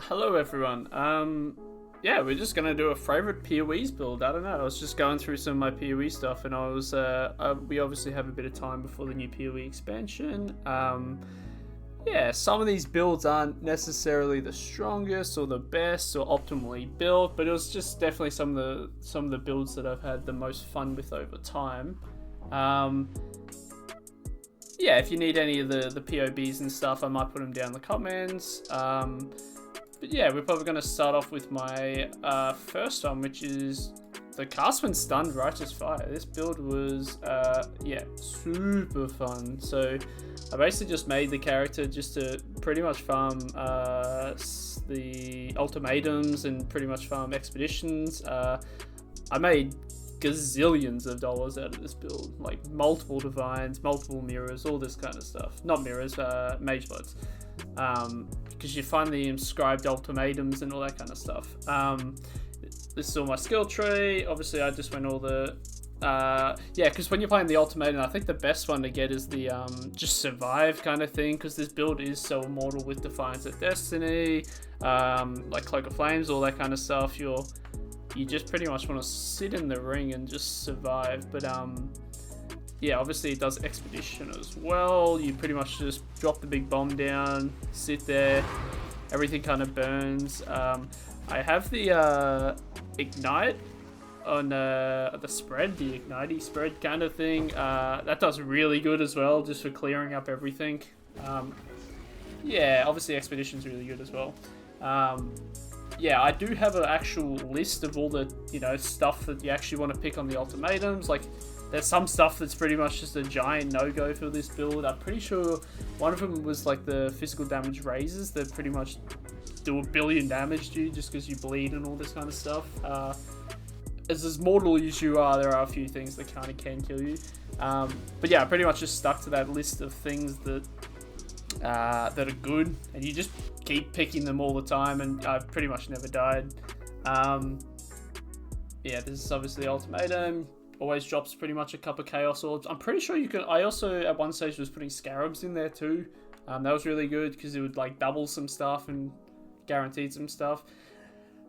Hello everyone. Yeah, we're just gonna do a favorite PoEs build. I don't know. I was just going through some of my PoE stuff, and we obviously have a bit of time before the new PoE expansion. Yeah, some of these builds aren't necessarily the strongest or the best or optimally built, but it was just definitely some of the builds that I've had the most fun with over time. Yeah, if you need any of the POBs and stuff, I might put them down in the comments. But yeah, we're probably going to start off with my first one, which is the Castman Stunned Righteous Fire. This build was, yeah, super fun. So I basically just made the character just to pretty much farm the ultimatums and pretty much farm expeditions. I made gazillions of dollars out of this build, like multiple divines, multiple mirrors, all this kind of stuff. Not mirrors, mage bloods. Because you find the inscribed ultimatums and all that kind of stuff. This is all my skill tree. Obviously, I just went all the... yeah, because when you're playing the ultimatum, I think the best one to get is the just survive kind of thing, because this build is so immortal with Defiance of Destiny, like Cloak of Flames, all that kind of stuff. You just pretty much want to sit in the ring and just survive. But yeah, obviously it does expedition as well. You pretty much just drop the big bomb down, sit there, everything kind of burns. I have the ignite on the spread, the ignite spread kind of thing. That does really good as well, just for clearing up everything. Yeah, obviously expedition's really good as well. Yeah, I do have an actual list of all the, stuff that you actually want to pick on the ultimatums. Like, there's some stuff that's pretty much just a giant no-go for this build. I'm pretty sure one of them was like the physical damage raises that pretty much do 1 billion damage to you just because you bleed and all this kind of stuff. As mortal as you are, there are a few things that kind of can kill you. But yeah, I pretty much just stuck to that list of things that are good, and you just keep picking them all the time, and I've pretty much never died. Yeah, this is obviously ultimatum. Always drops pretty much a couple of chaos orbs. I'm pretty sure you can. I also at one stage was putting scarabs in there too. That was really good because it would like double some stuff and guaranteed some stuff.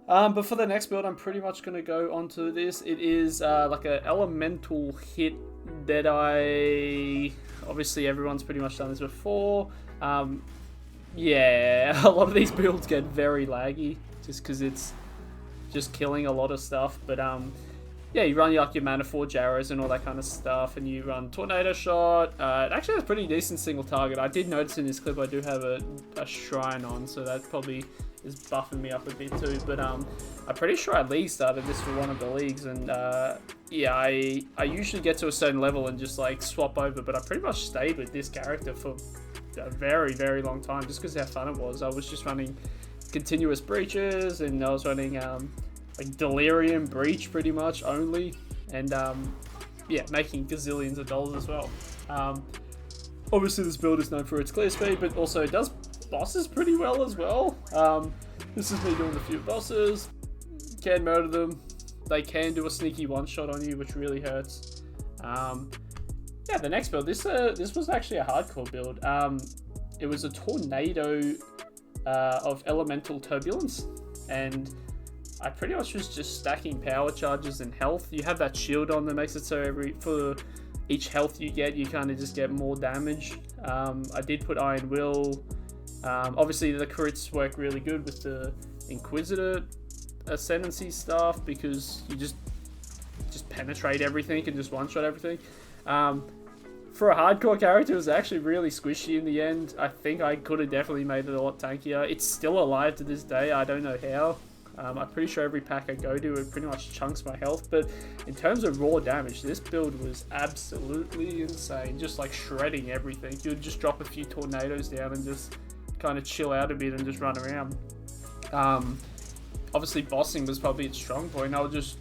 But for the next build, I'm pretty much going to go onto this. It is like an elemental hit that obviously everyone's pretty much done this before. Yeah, a lot of these builds get very laggy just because it's just killing a lot of stuff. But yeah, you run like your Mana Forge arrows and all that kind of stuff, and you run Tornado Shot. It actually has a pretty decent single target. I did notice in this clip I do have a shrine on, so that probably is buffing me up a bit too. But I'm pretty sure I league started this for one of the leagues, and yeah, I usually get to a certain level and just like swap over, but I pretty much stayed with this character for a very, very long time just because how fun it was. I was just running continuous breaches, and I was running like Delirium Breach pretty much only, and yeah, making gazillions of dollars as well. Obviously this build is known for its clear speed, but also it does bosses pretty well as well. This is me doing a few bosses. Can murder them. They can do a sneaky one shot on you, which really hurts. Yeah, the next build, this was actually a hardcore build. It was a tornado of elemental turbulence, and I pretty much was just stacking power charges and health. You have that shield on that makes it so for each health you get, you kind of just get more damage. I did put Iron Will. Obviously the crits work really good with the Inquisitor Ascendancy stuff because you just penetrate everything and just one-shot everything. For a hardcore character, it was actually really squishy in the end. I think I could have definitely made it a lot tankier. It's still alive to this day. I don't know how. I'm pretty sure every pack I go to, it pretty much chunks my health. But in terms of raw damage, this build was absolutely insane. Just like shredding everything. You'd just drop a few tornadoes down and just kind of chill out a bit and just run around. Obviously bossing was probably its strong point. I would just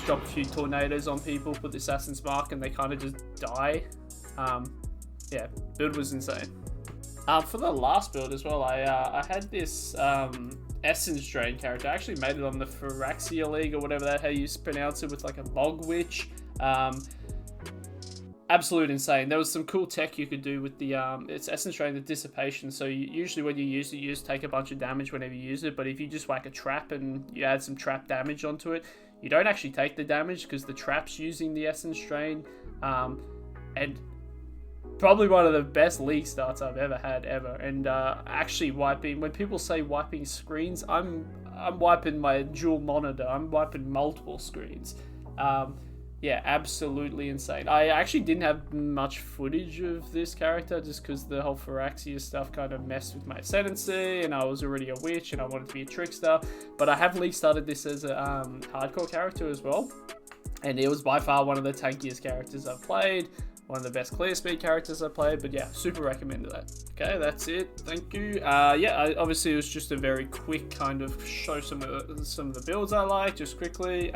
drop a few tornadoes on people, put the Assassin's Mark, and they kind of just die. Yeah, build was insane. For the last build as well, I had this Essence Drain character. I actually made it on the Phyrexia League or whatever that how you pronounce it, with like a Bog Witch. absolute insane. There was some cool tech you could do with the it's Essence Drain, the dissipation. So usually when you use it, you just take a bunch of damage whenever you use it. But if you just whack a trap and you add some trap damage onto it, you don't actually take the damage because the trap's using the Essence Drain. And probably one of the best league starts I've ever had ever. And actually wiping, when people say wiping screens, I'm wiping my dual monitor. I'm wiping multiple screens. Yeah, absolutely insane. I actually didn't have much footage of this character just because the whole Phyrexia stuff kind of messed with my ascendancy, and I was already a witch and I wanted to be a trickster. But I have league started this as a hardcore character as well, and it was by far one of the tankiest characters I've played, one of the best clear speed characters I've played. But yeah, super recommended that. Okay, that's it. Thank you. Obviously it was just a very quick kind of show some of the builds I like just quickly.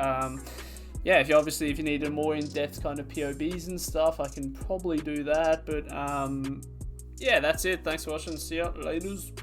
Yeah, if you need a more in-depth kind of POBs and stuff, I can probably do that. But yeah, that's it. Thanks for watching. See ya. Laters.